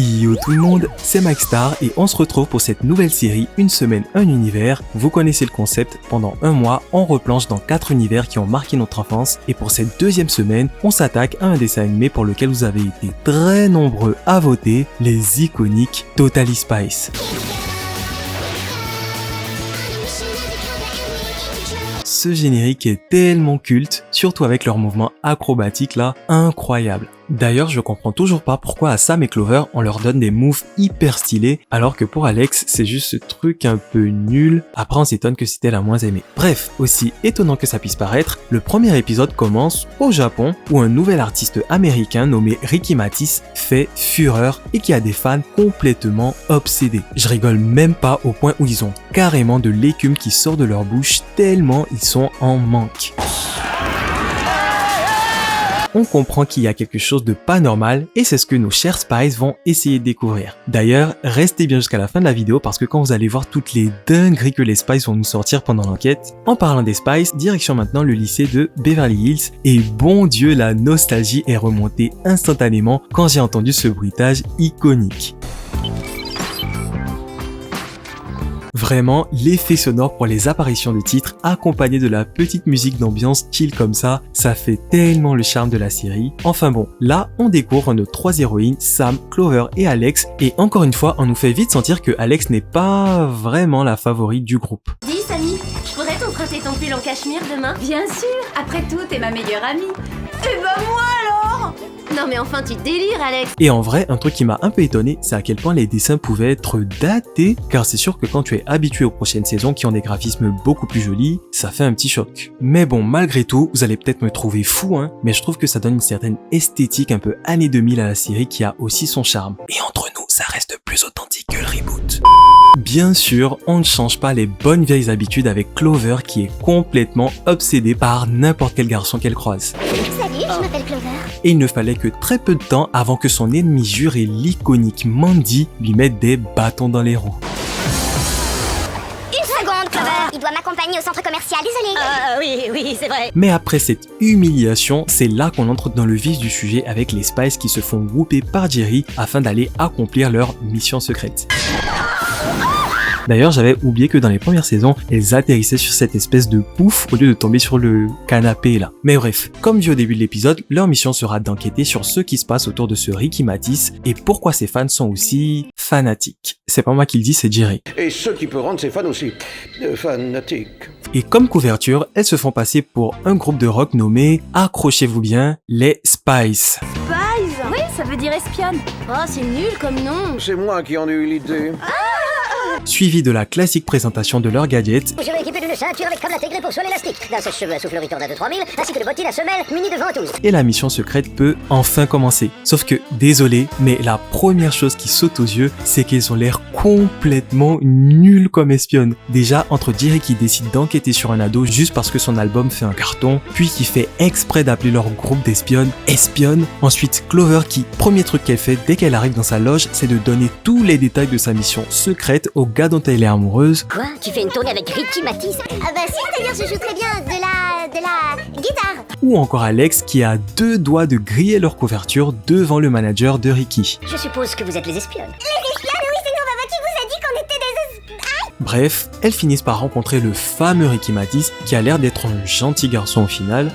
Yo tout le monde, c'est Maxstar et on se retrouve pour cette nouvelle série Une semaine, un univers. Vous connaissez le concept, pendant un mois, on replonge dans 4 univers qui ont marqué notre enfance et pour cette deuxième semaine, on s'attaque à un dessin animé pour lequel vous avez été très nombreux à voter, les iconiques Totally Spies. Ce générique est tellement culte, surtout avec leurs mouvements acrobatiques là, incroyables. D'ailleurs, je comprends toujours pas pourquoi à Sam et Clover, on leur donne des moves hyper stylés, alors que pour Alex, c'est juste ce truc un peu nul. Après, on s'étonne que c'était la moins aimée. Bref, aussi étonnant que ça puisse paraître, le premier épisode commence au Japon, où un nouvel artiste américain nommé Ricky Matisse fait fureur et qui a des fans complètement obsédés. Je rigole même pas au point où ils ont carrément de l'écume qui sort de leur bouche tellement ils sont en manque. On comprend qu'il y a quelque chose de pas normal et c'est ce que nos chers Spies vont essayer de découvrir. D'ailleurs, restez bien jusqu'à la fin de la vidéo parce que quand vous allez voir toutes les dingueries que les Spies vont nous sortir pendant l'enquête, en parlant des Spies, direction maintenant le lycée de Beverly Hills et bon Dieu, la nostalgie est remontée instantanément quand j'ai entendu ce bruitage iconique. Vraiment, l'effet sonore pour les apparitions de titres accompagné de la petite musique d'ambiance chill comme ça fait tellement le charme de la série. Enfin bon, là, on découvre nos 3 héroïnes, Sam, Clover et Alex, et encore une fois, on nous fait vite sentir que Alex n'est pas vraiment la favorite du groupe. Dis Samy, je pourrais t'emprunter ton pull en cachemire demain? Bien sûr, après tout, t'es ma meilleure amie. Et bah moi alors! Non mais enfin tu délires Alex. Et en vrai, un truc qui m'a un peu étonné, c'est à quel point les dessins pouvaient être datés, car c'est sûr que quand tu es habitué aux prochaines saisons qui ont des graphismes beaucoup plus jolis, ça fait un petit choc. Mais bon, malgré tout, vous allez peut-être me trouver fou, mais je trouve que ça donne une certaine esthétique un peu années 2000 à la série qui a aussi son charme. Et entre nous, ça reste plus authentique que le reboot. Bien sûr, on ne change pas les bonnes vieilles habitudes avec Clover qui est complètement obsédée par n'importe quel garçon qu'elle croise. Salut, je m'appelle Clover. Et il ne fallait que très peu de temps avant que son ennemi juré, l'iconique Mandy, lui mette des bâtons dans les roues. Une seconde, Clover. Il doit m'accompagner au centre commercial, désolé. Oui, c'est vrai. Mais après cette humiliation, c'est là qu'on entre dans le vif du sujet avec les Spies qui se font whooper par Jerry afin d'aller accomplir leur mission secrète. D'ailleurs, j'avais oublié que dans les premières saisons, elles atterrissaient sur cette espèce de pouf au lieu de tomber sur le canapé là. Mais bref, comme dit au début de l'épisode, leur mission sera d'enquêter sur ce qui se passe autour de ce Ricky Matisse et pourquoi ses fans sont aussi fanatiques. C'est pas moi qui le dis, c'est Jerry. Et ce qui peut rendre ses fans aussi fanatiques. Et comme couverture, elles se font passer pour un groupe de rock nommé, accrochez-vous bien, les Spies. Spies? Oui, ça veut dire espionne. Oh c'est nul comme nom. C'est moi qui en ai eu l'idée. Suivi de la classique présentation de leurs gadgets. Je vais équiper d'une ceinture avec câble intégré pour soin élastique, d'un sèche-cheveux à soufflerie Tornado 3000, ainsi que de bottines à semelles munies de ventouses. Et la mission secrète peut enfin commencer. Sauf que, désolé, mais la première chose qui saute aux yeux, c'est qu'elles ont l'air complètement nulles comme espionnes. Déjà, entre Jerry qui décide d'enquêter sur un ado juste parce que son album fait un carton, puis qui fait exprès d'appeler leur groupe d'espionnes espionnes. Ensuite, Clover qui, premier truc qu'elle fait dès qu'elle arrive dans sa loge, c'est de donner tous les détails de sa mission secrète au gars dont elle est amoureuse. Quoi? Tu fais une tournée avec Ricky Matisse? Ah bah si, c'est-à-dire je joue très bien de la guitare. Ou encore Alex qui a 2 doigts de griller leur couverture devant le manager de Ricky. Je suppose que vous êtes les espionnes. Les espionnes? Oui, c'est nous, maman qui vous a dit qu'on était des espionnes. Bref, elles finissent par rencontrer le fameux Ricky Matisse qui a l'air d'être un gentil garçon au final.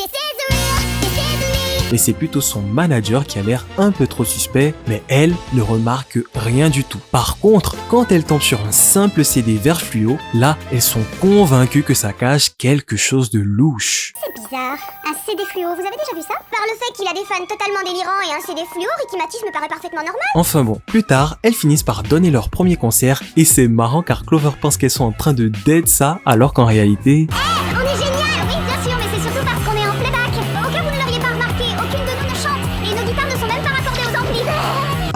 Et c'est plutôt son manager qui a l'air un peu trop suspect, mais elle ne remarque rien du tout. Par contre, quand elle tombe sur un simple CD vert fluo, là, elles sont convaincues que ça cache quelque chose de louche. C'est bizarre. Un CD fluo, vous avez déjà vu ça? Par le fait qu'il a des fans totalement délirants et un CD fluo, Ricky Matisse me paraît parfaitement normal. Enfin bon, plus tard, elles finissent par donner leur premier concert, et c'est marrant car Clover pense qu'elles sont en train de dead ça, alors qu'en réalité... On est génial, oui bien sûr, mais c'est surtout parce qu'on est en playback. Au cas où vous ne l'auriez pas remarqué, aucune de nous ne chante, et nos guitares ne sont même pas raccordées aux amplis.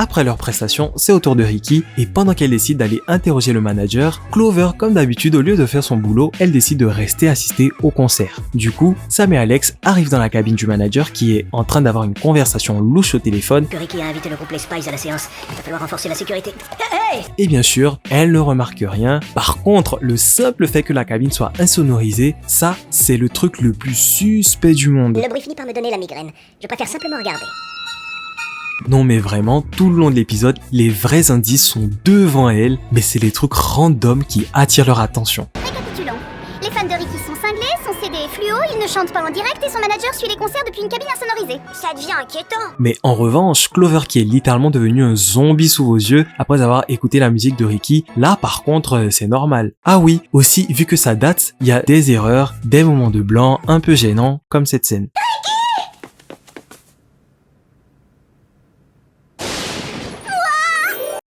Après leur prestation, c'est au tour de Ricky, et pendant qu'elle décide d'aller interroger le manager, Clover, comme d'habitude, au lieu de faire son boulot, elle décide de rester assister au concert. Du coup, Sam et Alex arrivent dans la cabine du manager qui est en train d'avoir une conversation louche au téléphone. Que Ricky a invité le groupe Les Spies à la séance. Il va falloir renforcer la sécurité. Hey! Et bien sûr, elle ne remarque rien. Par contre, le simple fait que la cabine soit insonorisée, ça, c'est le truc le plus suspect du monde. Le bruit finit par me donner la migraine. Je préfère simplement regarder. Non mais vraiment, tout le long de l'épisode, les vrais indices sont devant elle, mais c'est les trucs random qui attirent leur attention. Récapitulons. Les fans de Ricky sont cinglés, son CD est fluo, il ne chante pas en direct et son manager suit les concerts depuis une cabine insonorisée. Ça devient inquiétant. Mais en revanche, Clover qui est littéralement devenu un zombie sous vos yeux après avoir écouté la musique de Ricky, là par contre c'est normal. Ah oui, aussi vu que ça date, il y a des erreurs, des moments de blanc un peu gênants comme cette scène.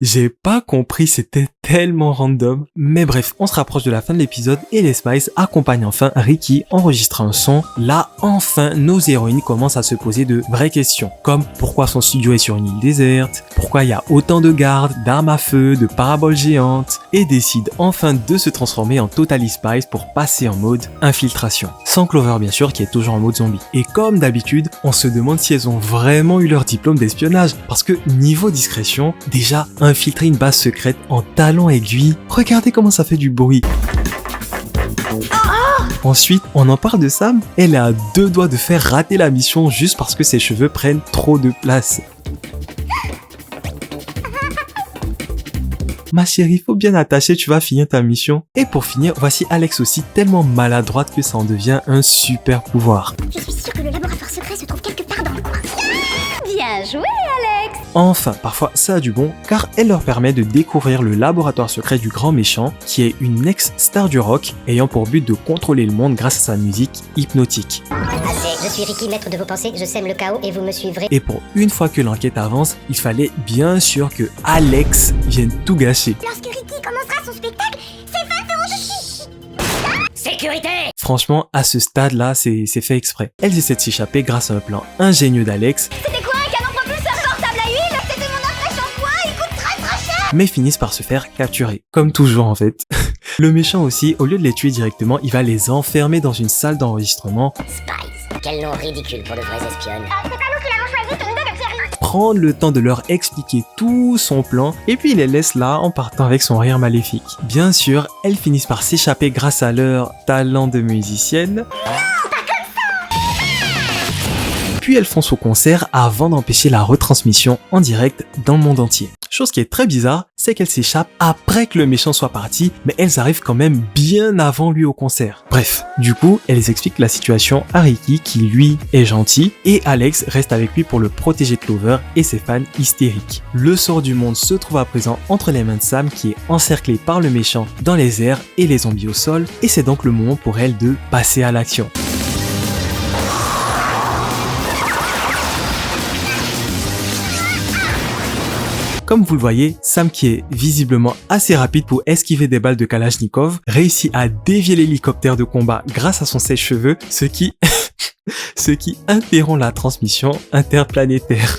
J'ai pas compris, c'était tellement random. Mais bref, on se rapproche de la fin de l'épisode et les Spice accompagnent enfin Ricky enregistrer un son. Là, enfin, nos héroïnes commencent à se poser de vraies questions. Comme pourquoi son studio est sur une île déserte, pourquoi il y a autant de gardes, d'armes à feu, de paraboles géantes, et décident enfin de se transformer en Totally Spice pour passer en mode infiltration. Sans Clover bien sûr qui est toujours en mode zombie. Et comme d'habitude, on se demande si elles ont vraiment eu leur diplôme d'espionnage. Parce que niveau discrétion, déjà infiltrer une base secrète en talons aiguilles, regardez comment ça fait du bruit. Ensuite, on en parle de Sam, elle est à 2 doigts de faire rater la mission juste parce que ses cheveux prennent trop de place. Ma chérie, faut bien attacher, tu vas finir ta mission. Et pour finir, voici Alex aussi tellement maladroite que ça en devient un super pouvoir. Je suis sûre que le laboratoire secret se trouve quelque part dans le coin. Bien joué, Alex. Enfin, parfois ça a du bon, car elle leur permet de découvrir le laboratoire secret du grand méchant, qui est une ex-star du rock, ayant pour but de contrôler le monde grâce à sa musique hypnotique. Assez, je suis Ricky, maître de vos pensées, je sème le chaos et vous me suivrez. Et pour une fois que l'enquête avance, il fallait bien sûr que Alex vienne tout gâcher. Lorsque Ricky commencera son spectacle, ses fans feront chichi. Sécurité! Franchement, à ce stade-là, c'est fait exprès. Elles essaient de s'échapper grâce à un plan ingénieux d'Alex, C'était quoi un canon propulseur portable à huile? C'était mon enfant shampoing, il coûte très cher. mais finissent par se faire capturer. Comme toujours en fait. Le méchant aussi, au lieu de les tuer directement, il va les enfermer dans une salle d'enregistrement, Spice, quel nom ridicule pour de vraies espionnes. C'est pas nous qui l'avons choisi, c'est une idée de Thierry. prendre le temps de leur expliquer tout son plan, et puis il les laisse là en partant avec son rire maléfique. Bien sûr, elles finissent par s'échapper grâce à leur talent de musicienne. Puis elles font son concert avant d'empêcher la retransmission en direct dans le monde entier. Chose qui est très bizarre, c'est qu'elles s'échappent après que le méchant soit parti, mais elles arrivent quand même bien avant lui au concert. Bref, du coup, elles expliquent la situation à Ricky qui lui est gentil, et Alex reste avec lui pour le protéger de Clover et ses fans hystériques. Le sort du monde se trouve à présent entre les mains de Sam qui est encerclé par le méchant dans les airs et les zombies au sol, et c'est donc le moment pour elle de passer à l'action. Comme vous le voyez, Sam qui est visiblement assez rapide pour esquiver des balles de Kalachnikov, réussit à dévier l'hélicoptère de combat grâce à son sèche-cheveux, ce qui interrompt la transmission interplanétaire.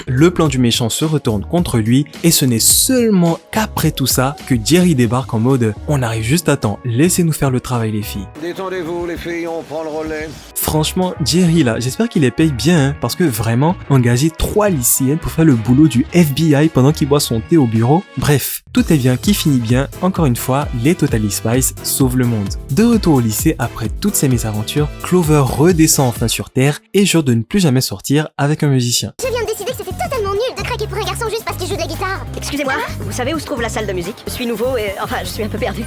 Le plan du méchant se retourne contre lui et ce n'est seulement qu'après tout ça que Jerry débarque en mode « On arrive juste à temps, laissez-nous faire le travail les filles ». Détendez-vous les filles, on prend le relais. Franchement, Jerry là, j'espère qu'il les paye bien hein, parce que vraiment, engager 3 lycéennes pour faire le boulot du FBI pendant qu'il boit son thé au bureau. Bref, tout est bien qui finit bien. Encore une fois, les Totally Spice sauvent le monde. De retour au lycée, après toutes ces mésaventures, Clover redescend enfin sur Terre et jure de ne plus jamais sortir avec un musicien. Je viens de décider que c'était totalement nul de craquer pour un garçon juste parce qu'il joue de la guitare. Excusez-moi, vous savez où se trouve la salle de musique? Je suis nouveau et enfin je suis un peu perdu.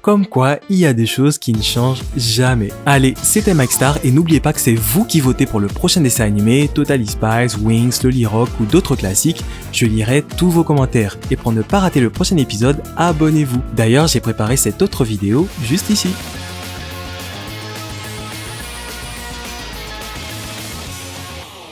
Comme quoi, il y a des choses qui ne changent jamais. Allez, c'était Mike Star et n'oubliez pas que c'est vous qui votez pour le prochain dessin animé, Totally Spice, Wings, Loli Rock ou d'autres classiques. Je lirai tous vos commentaires. Et pour ne pas rater le prochain épisode, abonnez-vous. D'ailleurs, j'ai préparé cette autre vidéo juste ici.